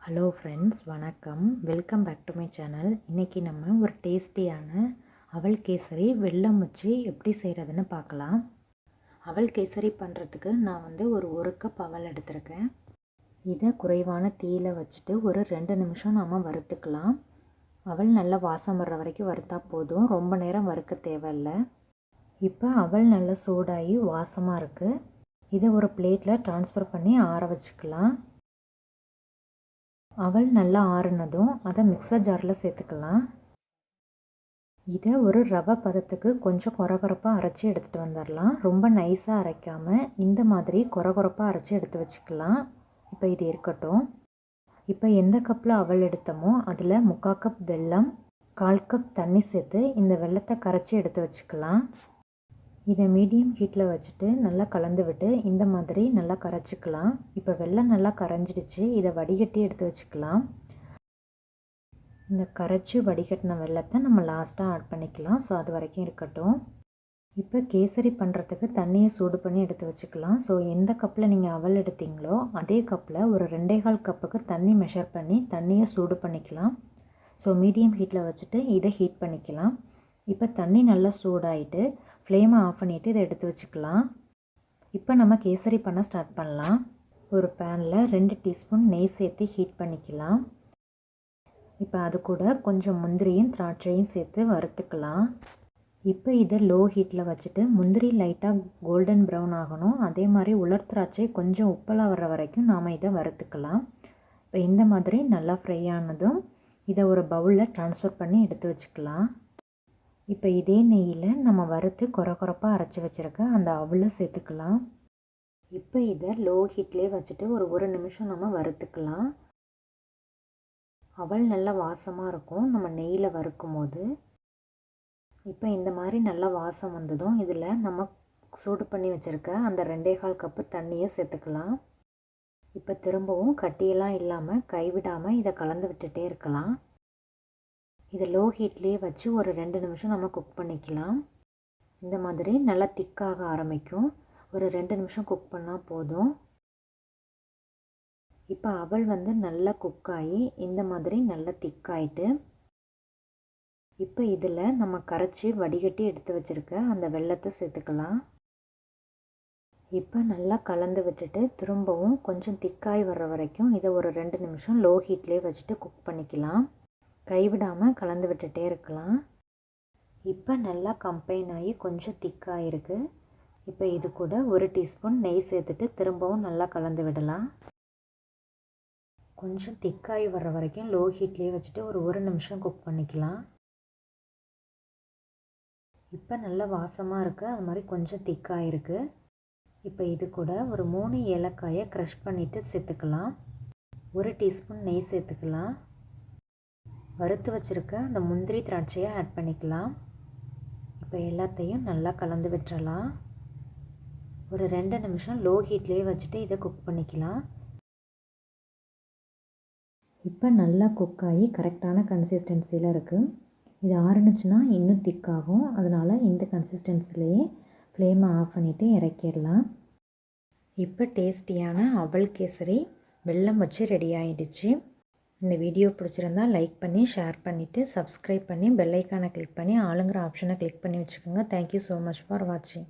Hello friends, வணக்கம். Welcome back to my channel. இன்றைக்கி நம்ம ஒரு டேஸ்டியான அவல் கேசரி வெல்லம் வச்சு எப்படி செய்கிறதுன்னு பார்க்கலாம். அவல் கேசரி பண்ணுறதுக்கு நான் ஒரு கப் அவல் எடுத்திருக்கேன். இதை குறைவான தீயில் வச்சுட்டு ஒரு 2 நிமிஷம் நம்ம வறுத்துக்கலாம். அவல் நல்லா வாசம் வர்ற வரைக்கும் வறுத்தா போதும், ரொம்ப நேரம் வறுக்க தேவையில்லை. இப்போ அவல் நல்லா சூடாகி வாசமாக இருக்குது. இதை ஒரு பிளேட்டில் ட்ரான்ஸ்ஃபர் பண்ணி ஆற வச்சுக்கலாம். அவல் நல்லா ஆறுனதும் அதை மிக்சர் ஜாரில் சேர்த்துக்கலாம். இதை ஒரு ரவை பதத்துக்கு கொஞ்சம் கொரகொரப்பாக அரைச்சி எடுத்துகிட்டு வந்துடலாம். ரொம்ப நைஸாக அரைக்காமல் இந்த மாதிரி கொரகொரப்பாக அரைச்சி எடுத்து வச்சுக்கலாம். இப்போ இது இருக்கட்டும். இப்போ எந்த கப்பில் அவல் எடுத்தோமோ அதில் 3/4 கப் வெல்லம், 1/4 கப் தண்ணி சேர்த்து இந்த வெல்லத்தை கரைச்சி எடுத்து வச்சுக்கலாம். இதை மீடியம் ஹீட்டில் வச்சுட்டு நல்லா கலந்து விட்டு இந்த மாதிரி நல்லா கரைச்சிக்கலாம். இப்போ வெல்லம் நல்லா கரைஞ்சிடுச்சு. இதை வடிகட்டி எடுத்து வச்சுக்கலாம். இந்த கரைச்சி வடிகட்டின வெல்லத்தை நம்ம லாஸ்ட்டாக ஆட் பண்ணிக்கலாம். ஸோ அது வரைக்கும் இருக்கட்டும். இப்போ கேசரி பண்ணுறதுக்கு தண்ணியை சூடு பண்ணி எடுத்து வச்சுக்கலாம். ஸோ எந்த கப்பில் நீங்கள் அவல் எடுத்தீங்களோ அதே கப்பில் ஒரு 2.25 கப்புக்கு தண்ணி மெஷர் பண்ணி தண்ணியை சூடு பண்ணிக்கலாம். ஸோ மீடியம் ஹீட்டில் வச்சுட்டு இதை ஹீட் பண்ணிக்கலாம். இப்போ தண்ணி நல்லா சூடாகிட்டு ஃப்ளேமை ஆஃப் பண்ணிவிட்டு இதை எடுத்து வச்சுக்கலாம். இப்போ நம்ம கேசரி பண்ண ஸ்டார்ட் பண்ணலாம். ஒரு பேனில் 2 டீஸ்பூன் நெய் சேர்த்து ஹீட் பண்ணிக்கலாம். இப்போ அது கூட கொஞ்சம் முந்திரியும் திராட்சையும் சேர்த்து வறுத்துக்கலாம். இப்போ இதை லோ ஹீட்டில் வச்சுட்டு முந்திரி லைட்டாக கோல்டன் ப்ரௌன் ஆகணும். அதே மாதிரி உலர் திராட்சை கொஞ்சம் உப்பலாக வர்ற வரைக்கும் நாம் இதை வறுத்துக்கலாம். இப்போ இந்த மாதிரி நல்லா ஃப்ரை ஆனதும் இதை ஒரு பவுலில் ட்ரான்ஸ்ஃபர் பண்ணி எடுத்து வச்சுக்கலாம். இப்போ இதே நெய்யில் நம்ம வறுத்து கொரகொரப்பாக அரைச்சி வச்சுருக்க அந்த அவலை சேர்த்துக்கலாம். இப்போ இதை லோ ஹீட்லேயே வச்சுட்டு ஒரு நிமிஷம் நம்ம வறுத்துக்கலாம். அவல் நல்லா வாசமாக இருக்கும் நம்ம நெய்யில் வறுக்கும் போது. இப்போ இந்த மாதிரி நல்லா வாசம் வந்ததும் இதில் நம்ம சூடு பண்ணி வச்சுருக்க அந்த 2.25 கப்பு தண்ணியை சேர்த்துக்கலாம். இப்போ திரும்பவும் கட்டியெல்லாம் இல்லாமல் கைவிடாமல் இதை கலந்து விட்டுட்டே இருக்கலாம். இதை லோ ஹீட்லேயே வச்சு ஒரு 2 நிமிஷம் நம்ம குக் பண்ணிக்கலாம். இந்த மாதிரி நல்லா திக்காக ஆரம்பிக்கும். ஒரு 2 நிமிஷம் குக் பண்ணால் போதும். இப்போ அவல் நல்லா குக்காகி இந்த மாதிரி நல்லா திக்காயிட்டு இப்போ இதில் நம்ம கரைச்சி வடிகட்டி எடுத்து வச்சுருக்க அந்த வெல்லத்தை சேர்த்துக்கலாம். இப்போ நல்லா கலந்து விட்டுட்டு திரும்பவும் கொஞ்சம் திக்காய் வர்ற வரைக்கும் இதை ஒரு 2 நிமிஷம் லோ ஹீட்லேயே வச்சுட்டு குக் பண்ணிக்கலாம். கைவிடாமல் கலந்து விட்டுட்டே இருக்கலாம். இப்போ நல்லா கம்பைன் ஆகி கொஞ்சம் திக்காக இருக்குது. இப்போ இது கூட 1 டீஸ்பூன் நெய் சேர்த்துட்டு திரும்பவும் நல்லா கலந்து விடலாம். கொஞ்சம் திக்காகி வர்ற வரைக்கும் லோ ஹீட்லேயே வச்சுட்டு ஒரு நிமிஷம் குக் பண்ணிக்கலாம். இப்போ நல்லா வாசமாக இருக்குது. அது மாதிரி கொஞ்சம் திக்காக இருக்குது. இப்போ இது கூட ஒரு 3 ஏலக்காயை க்ரஷ் பண்ணிவிட்டு சேர்த்துக்கலாம். 1 டீஸ்பூன் நெய் சேர்த்துக்கலாம். வறுத்து வச்சுருக்க அந்த முந்திரி திராட்சையை ஆட் பண்ணிக்கலாம். இப்போ எல்லாத்தையும் நல்லா கலந்து விட்டுறலாம். ஒரு 2 நிமிஷம் லோ ஹீட்லேயே வச்சுட்டு இதை குக் பண்ணிக்கலாம். இப்போ நல்லா குக் ஆகி கரெக்டான கன்சிஸ்டன்சியில் இருக்குது. இது ஆறுனுச்சுன்னா இன்னும் திக்காகும். அதனால் இந்த கன்சிஸ்டன்சிலேயே ஃப்ளேமை ஆஃப் பண்ணிவிட்டு இறக்கிடலாம். இப்போ டேஸ்டியான அவல் கேசரி வெல்லம் வச்சு ரெடி ஆகிடுச்சு. இந்த வீடியோ பிடிச்சிருந்தா லைக் பண்ணி ஷேர் பண்ணிவிட்டு சப்ஸ்கிரைப் பண்ணி பெல் ஐக்கானை கிளிக் பண்ணி ஆளுங்கிற ஆப்ஷனை கிளிக் பண்ணி வச்சுக்கோங்க. தேங்க்யூ ஸோ மச் ஃபார் வாட்சிங்.